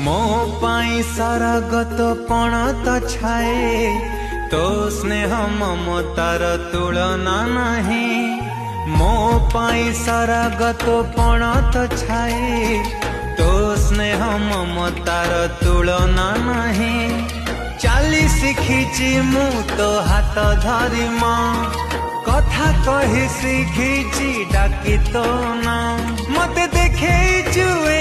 मो पाई सारा गत पण तो छाए तो स्नेह ममतार तुलना नहीं। मो पाई सारा गत पण तो छाए तो स्नेह ममतार तुलना नहीं। चाली शिखिची मु तो हाथ धरी माँ कथा कही शिखिची डाकी तो ना मत देखे जुए